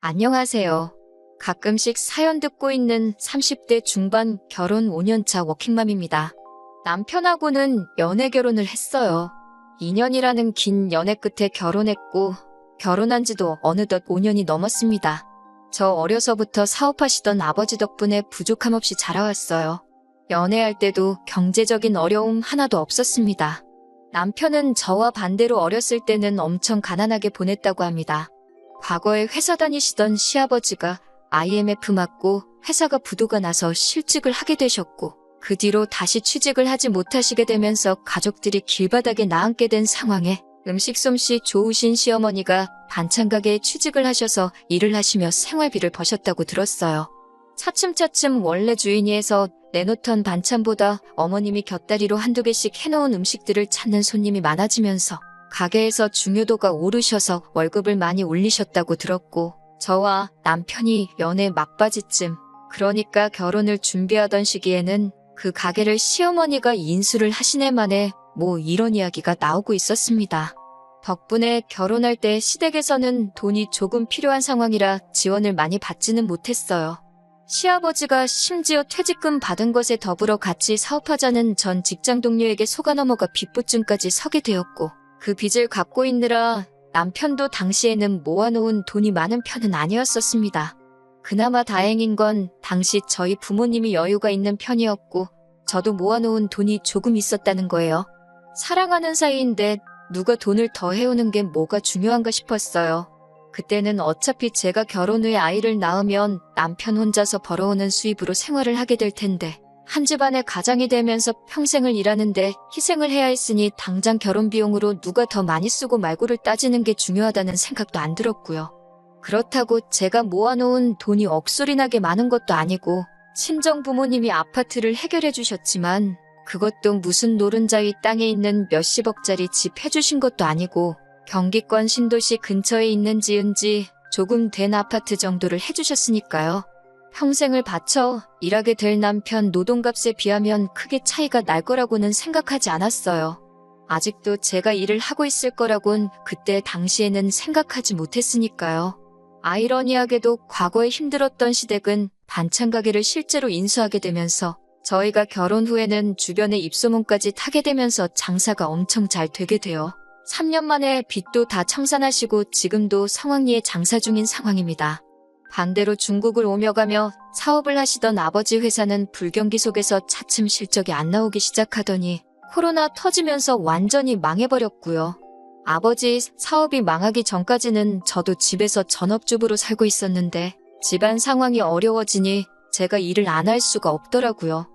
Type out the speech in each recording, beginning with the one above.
안녕하세요. 가끔씩 사연 듣고 있는 30대 중반 결혼 5년차 워킹맘입니다. 남편하고는 연애 결혼을 했어요. 2년이라는 긴 연애 끝에 결혼했고 결혼한 지도 어느덧 5년이 넘었습니다. 저 어려서부터 사업하시던 아버지 덕분에 부족함 없이 자라왔어요. 연애할 때도 경제적인 어려움 하나도 없었습니다. 남편은 저와 반대로 어렸을 때는 엄청 가난하게 보냈다고 합니다. 과거에 회사 다니시던 시아버지가 IMF 맞고 회사가 부도가 나서 실직을 하게 되셨고 그 뒤로 다시 취직을 하지 못하시게 되면서 가족들이 길바닥에 나앉게 된 상황에 음식 솜씨 좋으신 시어머니가 반찬 가게에 취직을 하셔서 일을 하시며 생활비를 버셨다고 들었어요. 차츰차츰 원래 주인이 해서 내놓던 반찬보다 어머님이 곁다리로 한두 개씩 해놓은 음식들을 찾는 손님이 많아지면서 가게에서 중요도가 오르셔서 월급을 많이 올리셨다고 들었고 저와 남편이 연애 막바지쯤 그러니까 결혼을 준비하던 시기에는 그 가게를 시어머니가 인수를 하시네 만에 뭐 이런 이야기가 나오고 있었습니다. 덕분에 결혼할 때 시댁에서는 돈이 조금 필요한 상황이라 지원을 많이 받지는 못했어요. 시아버지가 심지어 퇴직금 받은 것에 더불어 같이 사업하자는 전 직장 동료에게 속아 넘어가 빚부증까지 서게 되었고 그 빚을 갚고 있느라 남편도 당시에는 모아놓은 돈이 많은 편은 아니었었습니다. 그나마 다행인 건 당시 저희 부모님이 여유가 있는 편이었고 저도 모아놓은 돈이 조금 있었다는 거예요. 사랑하는 사이인데 누가 돈을 더 해오는 게 뭐가 중요한가 싶었어요. 그때는 어차피 제가 결혼 후에 아이를 낳으면 남편 혼자서 벌어오는 수입으로 생활을 하게 될 텐데 한 집안의 가장이 되면서 평생을 일하는데 희생을 해야 했으니 당장 결혼 비용으로 누가 더 많이 쓰고 말고를 따지는 게 중요하다는 생각도 안 들었고요. 그렇다고 제가 모아놓은 돈이 억소리나게 많은 것도 아니고 친정 부모님이 아파트를 해결해 주셨지만 그것도 무슨 노른자위 땅에 있는 몇십억짜리 집 해주신 것도 아니고 경기권 신도시 근처에 있는 지은지 조금 된 아파트 정도를 해주셨으니까요. 평생을 바쳐 일하게 될 남편 노동값에 비하면 크게 차이가 날 거라고는 생각하지 않았어요. 아직도 제가 일을 하고 있을 거라곤 그때 당시에는 생각하지 못했으니까요. 아이러니하게도 과거에 힘들었던 시댁은 반찬 가게를 실제로 인수하게 되면서 저희가 결혼 후에는 주변의 입소문까지 타게 되면서 장사가 엄청 잘 되게 돼요. 3년 만에 빚도 다 청산하시고 지금도 성황리에 장사 중인 상황입니다. 반대로 중국을 오며 가며 사업을 하시던 아버지 회사는 불경기 속에서 차츰 실적이 안 나오기 시작하더니 코로나 터지면서 완전히 망해버렸고요. 아버지 사업이 망하기 전까지는 저도 집에서 전업주부로 살고 있었는데 집안 상황이 어려워지니 제가 일을 안 할 수가 없더라고요.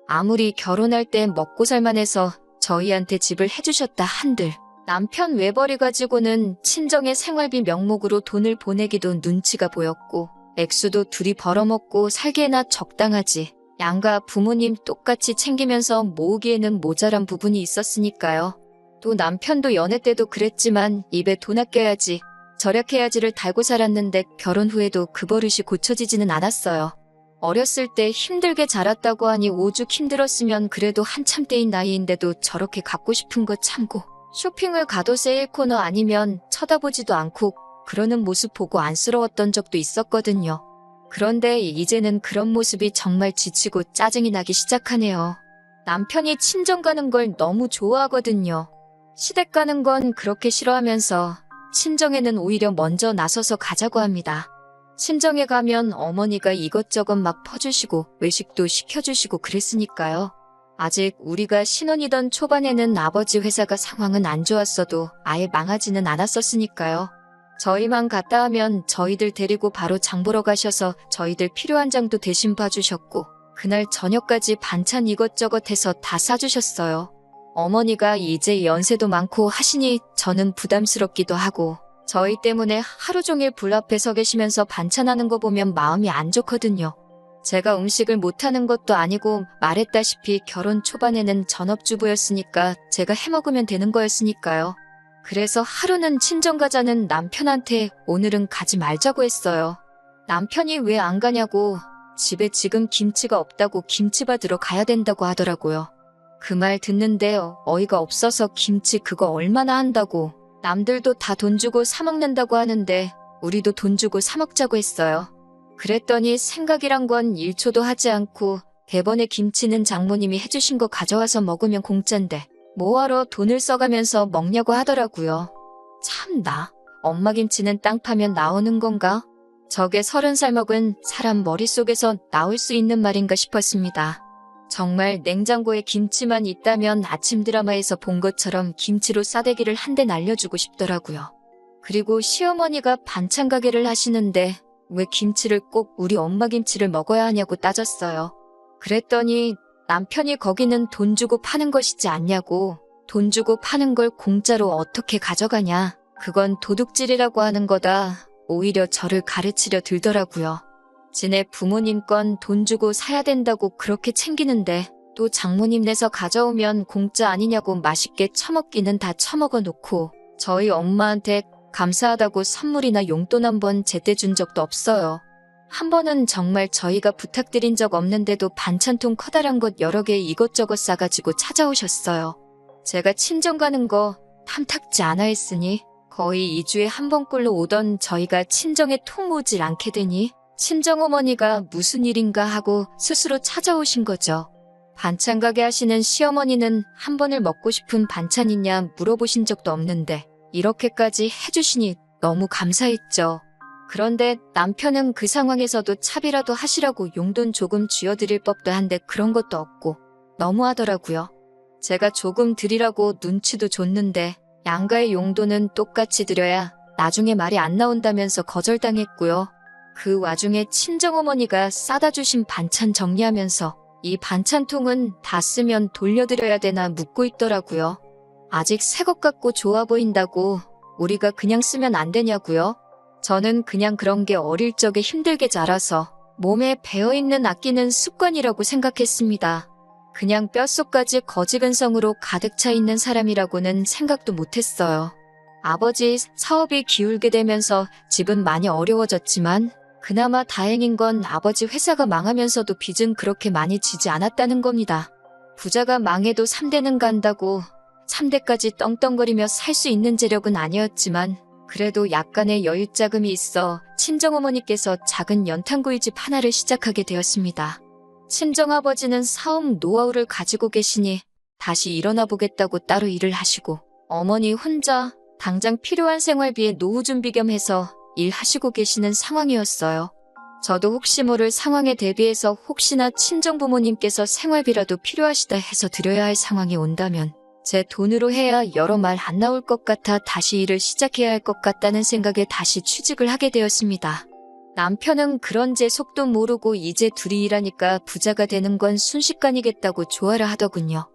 아무리 결혼할 때 먹고 살만해서 저희한테 집을 해주셨다 한들 남편 외벌이 가지고는 친정의 생활비 명목으로 돈을 보내기도 눈치가 보였고 액수도 둘이 벌어먹고 살기에나 적당하지 양가 부모님 똑같이 챙기면서 모으기에는 모자란 부분이 있었으니까요. 또 남편도 연애 때도 그랬지만 입에 돈 아껴야지 절약해야지를 달고 살았는데 결혼 후에도 그 버릇이 고쳐지지는 않았어요. 어렸을 때 힘들게 자랐다고 하니 오죽 힘들었으면 그래도 한참 때인 나이인데도 저렇게 갖고 싶은 거 참고 쇼핑을 가도 세일 코너 아니면 쳐다보지도 않고 그러는 모습 보고 안쓰러웠던 적도 있었거든요. 그런데 이제는 그런 모습이 정말 지치고 짜증이 나기 시작하네요. 남편이 친정 가는 걸 너무 좋아하거든요. 시댁 가는 건 그렇게 싫어하면서 친정에는 오히려 먼저 나서서 가자고 합니다. 친정에 가면 어머니가 이것저것 막 퍼주시고 외식도 시켜주시고 그랬으니까요. 아직 우리가 신혼이던 초반에는 아버지 회사가 상황은 안 좋았어도 아예 망하지는 않았었으니까요. 저희만 갔다 하면 저희들 데리고 바로 장 보러 가셔서 저희들 필요한 장도 대신 봐주셨고 그날 저녁까지 반찬 이것저것 해서 다 싸주셨어요. 어머니가 이제 연세도 많고 하시니 저는 부담스럽기도 하고 저희 때문에 하루 종일 불 앞에 서 계시면서 반찬하는 거 보면 마음이 안 좋거든요. 제가 음식을 못하는 것도 아니고 말했다시피 결혼 초반에는 전업주부였으니까 제가 해먹으면 되는 거였으니까요. 그래서 하루는 친정 가자는 남편한테 오늘은 가지 말자고 했어요. 남편이 왜 안 가냐고 집에 지금 김치가 없다고 김치 받으러 가야 된다고 하더라고요. 그 말 듣는데 어이가 없어서 김치 그거 얼마나 한다고 남들도 다 돈 주고 사 먹는다고 하는데 우리도 돈 주고 사 먹자고 했어요. 그랬더니 생각이란 건 1초도 하지 않고 대번에 김치는 장모님이 해주신 거 가져와서 먹으면 공짠데 뭐하러 돈을 써가면서 먹냐고 하더라고요. 참나, 엄마 김치는 땅 파면 나오는 건가? 저게 30살 먹은 사람 머릿속에서 나올 수 있는 말인가 싶었습니다. 정말 냉장고에 김치만 있다면 아침 드라마에서 본 것처럼 김치로 싸대기를 한 대 날려주고 싶더라고요. 그리고 시어머니가 반찬 가게를 하시는데 왜 김치를 꼭 우리 엄마 김치를 먹어야 하냐고 따졌어요. 그랬더니 남편이 거기는 돈 주고 파는 것이지 않냐고, 돈 주고 파는 걸 공짜로 어떻게 가져가냐, 그건 도둑질이라고 하는 거다. 오히려 저를 가르치려 들더라고요. 지네 부모님 건 돈 주고 사야 된다고 그렇게 챙기는데 또 장모님 내서 가져오면 공짜 아니냐고 맛있게 처먹기는 다 처먹어 놓고 저희 엄마한테 감사하다고 선물이나 용돈 한 번 제때 준 적도 없어요. 한 번은 정말 저희가 부탁드린 적 없는데도 반찬통 커다란 것 여러 개 이것저것 싸가지고 찾아오셨어요. 제가 친정 가는 거 탐탁지 않아 했으니 거의 2주에 한 번꼴로 오던 저희가 친정에 통 오질 않게 되니 친정어머니가 무슨 일인가 하고 스스로 찾아오신 거죠. 반찬 가게 하시는 시어머니는 한 번을 먹고 싶은 반찬 있냐 물어보신 적도 없는데 이렇게까지 해주시니 너무 감사했죠. 그런데 남편은 그 상황에서도 차비라도 하시라고 용돈 조금 쥐어드릴 법도 한데 그런 것도 없고 너무하더라고요. 제가 조금 드리라고 눈치도 줬는데 양가의 용돈은 똑같이 드려야 나중에 말이 안 나온다면서 거절당했고요. 그 와중에 친정어머니가 싸다 주신 반찬 정리하면서 이 반찬통은 다 쓰면 돌려드려야 되나 묻고 있더라고요. 아직 새 것 같고 좋아 보인다고 우리가 그냥 쓰면 안 되냐고요? 저는 그냥 그런 게 어릴 적에 힘들게 자라서 몸에 배어있는 아끼는 습관이라고 생각했습니다. 그냥 뼛속까지 거지근성으로 가득 차 있는 사람이라고는 생각도 못했어요. 아버지 사업이 기울게 되면서 집은 많이 어려워졌지만 그나마 다행인 건 아버지 회사가 망하면서도 빚은 그렇게 많이 지지 않았다는 겁니다. 부자가 망해도 3대는 간다고 3대까지 떵떵거리며 살 수 있는 재력은 아니었지만 그래도 약간의 여유자금이 있어 친정어머니께서 작은 연탄구이집 하나를 시작하게 되었습니다. 친정아버지는 사업 노하우를 가지고 계시니 다시 일어나 보겠다고 따로 일을 하시고 어머니 혼자 당장 필요한 생활비에 노후 준비 겸 해서 일하시고 계시는 상황이었어요. 저도 혹시 모를 상황에 대비해서 혹시나 친정부모님께서 생활비라도 필요하시다 해서 드려야 할 상황이 온다면 제 돈으로 해야 여러 말 안 나올 것 같아 다시 일을 시작해야 할 것 같다는 생각에 다시 취직을 하게 되었습니다. 남편은 그런 제 속도 모르고 이제 둘이 일하니까 부자가 되는 건 순식간이겠다고 좋아라 하더군요.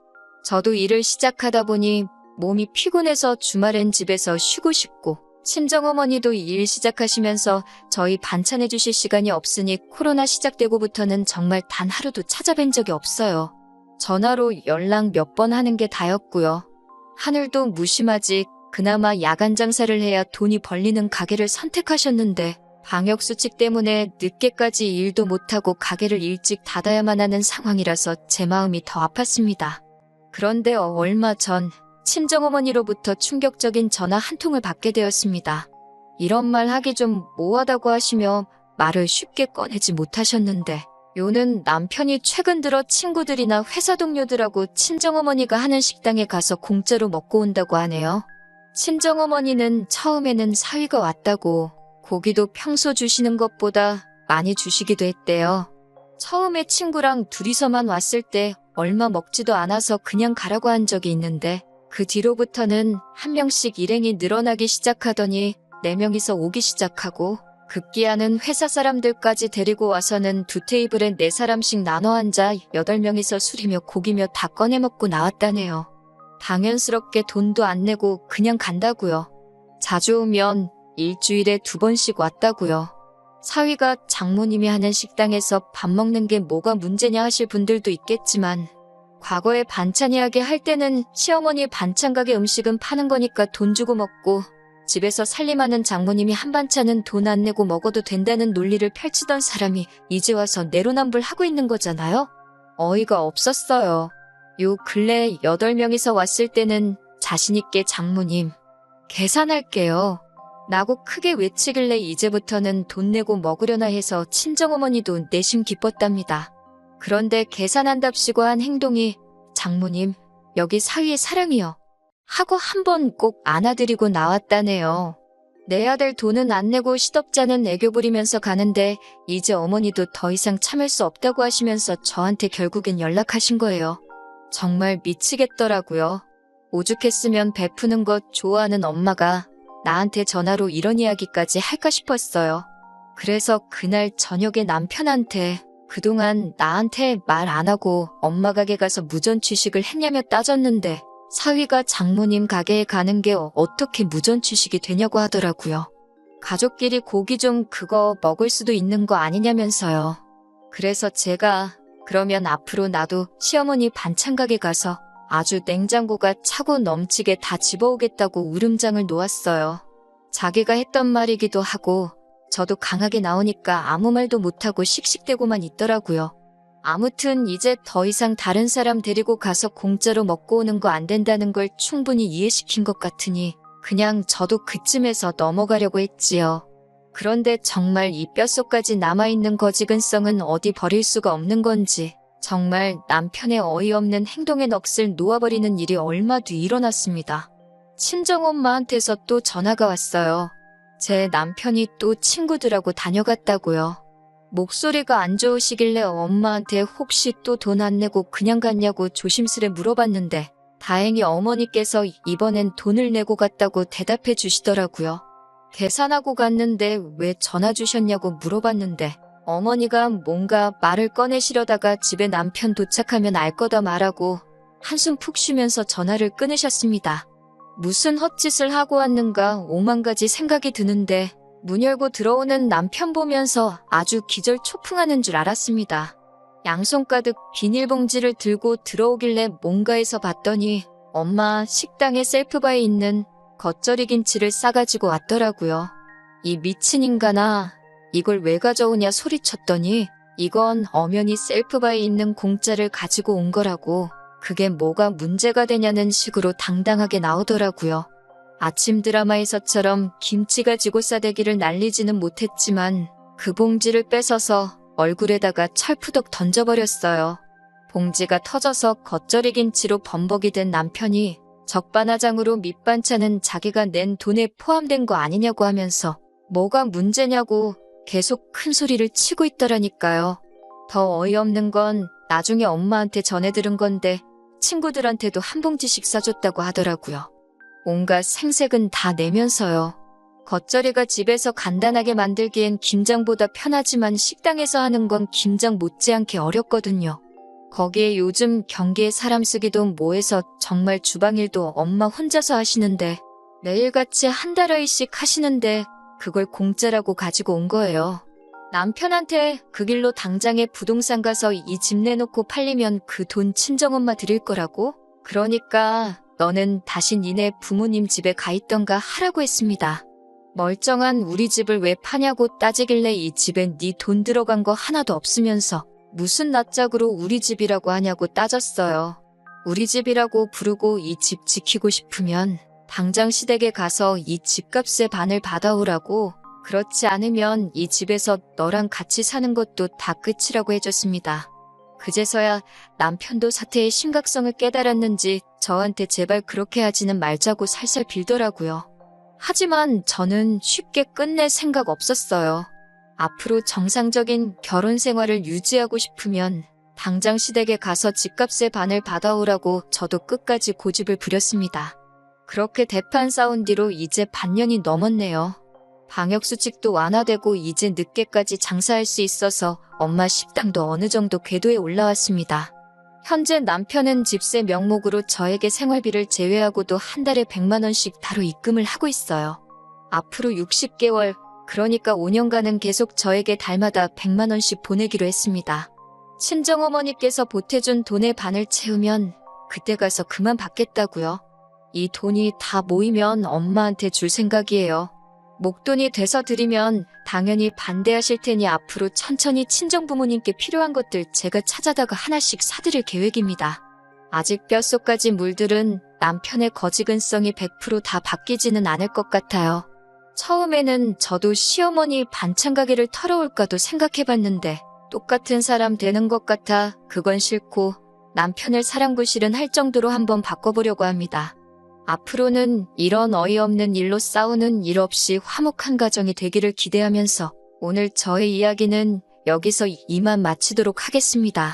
저도 일을 시작하다 보니 몸이 피곤해서 주말엔 집에서 쉬고 싶고 친정어머니도 일 시작하시면서 저희 반찬해 주실 시간이 없으니 코로나 시작되고부터는 정말 단 하루도 찾아뵌 적이 없어요. 전화로 연락 몇 번 하는 게 다였고요. 하늘도 무심하지 그나마 야간 장사를 해야 돈이 벌리는 가게를 선택하셨는데 방역수칙 때문에 늦게까지 일도 못하고 가게를 일찍 닫아야만 하는 상황이라서 제 마음이 더 아팠습니다. 그런데 얼마 전 친정어머니로부터 충격적인 전화 한 통을 받게 되었습니다. 이런 말 하기 좀 모하다고 하시며 말을 쉽게 꺼내지 못하셨는데 요는 남편이 최근 들어 친구들이나 회사 동료들하고 친정어머니가 하는 식당에 가서 공짜로 먹고 온다고 하네요. 친정어머니는 처음에는 사위가 왔다고 고기도 평소 주시는 것보다 많이 주시기도 했대요. 처음에 친구랑 둘이서만 왔을 때 얼마 먹지도 않아서 그냥 가라고 한 적이 있는데 그 뒤로부터는 한 명씩 일행이 늘어나기 시작하더니 4명이서 오기 시작하고 급기야는 회사 사람들까지 데리고 와서는 두 테이블에 4사람씩 나눠 앉아 8명이서 술이며 고기며 다 꺼내 먹고 나왔다네요. 당연스럽게 돈도 안 내고 그냥 간다고요. 자주 오면 일주일에 2번씩 왔다고요. 사위가 장모님이 하는 식당에서 밥 먹는 게 뭐가 문제냐 하실 분들도 있겠지만 과거에 반찬 이야기 할 때는 시어머니 반찬 가게 음식은 파는 거니까 돈 주고 먹고 집에서 살림하는 장모님이 한 반찬은 돈 안 내고 먹어도 된다는 논리를 펼치던 사람이 이제 와서 내로남불하고 있는 거잖아요. 어이가 없었어요. 요 근래 8명이서 왔을 때는 자신있게 장모님 계산할게요. 라고 크게 외치길래 이제부터는 돈 내고 먹으려나 해서 친정어머니도 내심 기뻤답니다. 그런데 계산한답시고 한 행동이 장모님 여기 사위의 사랑이요 하고 한 번 꼭 안아드리고 나왔다네요. 내야 될 돈은 안 내고 시덥잖은 애교 부리면서 가는데 이제 어머니도 더 이상 참을 수 없다고 하시면서 저한테 결국엔 연락하신 거예요. 정말 미치겠더라고요. 오죽했으면 베푸는 것 좋아하는 엄마가 나한테 전화로 이런 이야기까지 할까 싶었어요. 그래서 그날 저녁에 남편한테 그동안 나한테 말 안 하고 엄마 가게 가서 무전 취식을 했냐며 따졌는데 사위가 장모님 가게에 가는 게 어떻게 무전 취식이 되냐고 하더라고요. 가족끼리 고기 좀 그거 먹을 수도 있는 거 아니냐면서요. 그래서 제가 그러면 앞으로 나도 시어머니 반찬 가게 가서 아주 냉장고가 차고 넘치게 다 집어오겠다고 울음장을 놓았어요. 자기가 했던 말이기도 하고 저도 강하게 나오니까 아무 말도 못하고 씩씩대고만 있더라고요. 아무튼 이제 더 이상 다른 사람 데리고 가서 공짜로 먹고 오는 거 안 된다는 걸 충분히 이해시킨 것 같으니 그냥 저도 그쯤에서 넘어가려고 했지요. 그런데 정말 이 뼛속까지 남아있는 거지근성은 어디 버릴 수가 없는 건지 정말 남편의 어이없는 행동에 넋을 놓아버리는 일이 얼마 뒤 일어났습니다. 친정엄마한테서 또 전화가 왔어요. 제 남편이 또 친구들하고 다녀갔다고요. 목소리가 안 좋으시길래 엄마한테 혹시 또 돈 안 내고 그냥 갔냐고 조심스레 물어봤는데 다행히 어머니께서 이번엔 돈을 내고 갔다고 대답해 주시더라고요. 계산하고 갔는데 왜 전화 주셨냐고 물어봤는데 어머니가 뭔가 말을 꺼내시려다가 집에 남편 도착하면 알 거다 말하고 한숨 푹 쉬면서 전화를 끊으셨습니다. 무슨 헛짓을 하고 왔는가 오만 가지 생각이 드는데 문 열고 들어오는 남편 보면서 아주 기절초풍하는 줄 알았습니다. 양손 가득 비닐봉지를 들고 들어오길래 뭔가 해서 봤더니 엄마 식당에 셀프바에 있는 겉절이 김치를 싸가지고 왔더라고요. 이 미친 인간아 이걸 왜 가져오냐 소리쳤더니 이건 엄연히 셀프바에 있는 공짜를 가지고 온 거라고 그게 뭐가 문제가 되냐는 식으로 당당하게 나오더라고요. 아침 드라마에서처럼 김치 가지고 싸대기를 날리지는 못했지만 그 봉지를 뺏어서 얼굴에다가 철푸덕 던져버렸어요. 봉지가 터져서 겉절이 김치로 범벅이 된 남편이 적반하장으로 밑반찬은 자기가 낸 돈에 포함된 거 아니냐고 하면서 뭐가 문제냐고 계속 큰 소리를 치고 있더라니까요. 더 어이없는 건 나중에 엄마한테 전해 들은 건데 친구들한테도 한 봉지씩 싸줬다고 하더라고요. 온갖 생색은 다 내면서요. 겉절이가 집에서 간단하게 만들기엔 김장보다 편하지만 식당에서 하는 건 김장 못지않게 어렵거든요. 거기에 요즘 경기에 사람 쓰기도 뭐해서 정말 주방일도 엄마 혼자서 하시는데 매일같이 한 달어이씩 하시는데 그걸 공짜라고 가지고 온 거예요. 남편한테 그 길로 당장에 부동산 가서 이 집 내놓고 팔리면 그 돈 친정엄마 드릴 거라고? 그러니까 너는 다시 니네 부모님 집에 가 있던가 하라고 했습니다. 멀쩡한 우리 집을 왜 파냐고 따지길래 이 집엔 니 돈 들어간 거 하나도 없으면서 무슨 낯짝으로 우리 집이라고 하냐고 따졌어요. 우리 집이라고 부르고 이 집 지키고 싶으면 당장 시댁에 가서 이 집값의 반을 받아오라고 그렇지 않으면 이 집에서 너랑 같이 사는 것도 다 끝이라고 해줬습니다. 그제서야 남편도 사태의 심각성을 깨달았는지 저한테 제발 그렇게 하지는 말자고 살살 빌더라고요. 하지만 저는 쉽게 끝낼 생각 없었어요. 앞으로 정상적인 결혼 생활을 유지하고 싶으면 당장 시댁에 가서 집값의 반을 받아오라고 저도 끝까지 고집을 부렸습니다. 그렇게 대판 싸운 뒤로 이제 반년이 넘었네요. 방역수칙도 완화되고 이제 늦게까지 장사할 수 있어서 엄마 식당도 어느 정도 궤도에 올라왔습니다. 현재 남편은 집세 명목으로 저에게 생활비를 제외하고도 한 달에 100만 원씩 바로 입금을 하고 있어요. 앞으로 60개월, 그러니까 5년간은 계속 저에게 달마다 100만 원씩 보내기로 했습니다. 친정어머니께서 보태준 돈의 반을 채우면 그때 가서 그만 받겠다고요. 이 돈이 다 모이면 엄마한테 줄 생각이에요. 목돈이 돼서 드리면 당연히 반대하실 테니 앞으로 천천히 친정부모님께 필요한 것들 제가 찾아다가 하나씩 사드릴 계획입니다. 아직 뼛속까지 물들은 남편의 거지근성이 100% 다 바뀌지는 않을 것 같아요. 처음에는 저도 시어머니 반찬 가게를 털어올까도 생각해봤는데 똑같은 사람 되는 것 같아 그건 싫고 남편을 사랑구실은 할 정도로 한번 바꿔보려고 합니다. 앞으로는 이런 어이없는 일로 싸우는 일 없이 화목한 가정이 되기를 기대하면서 오늘 저의 이야기는 여기서 이만 마치도록 하겠습니다.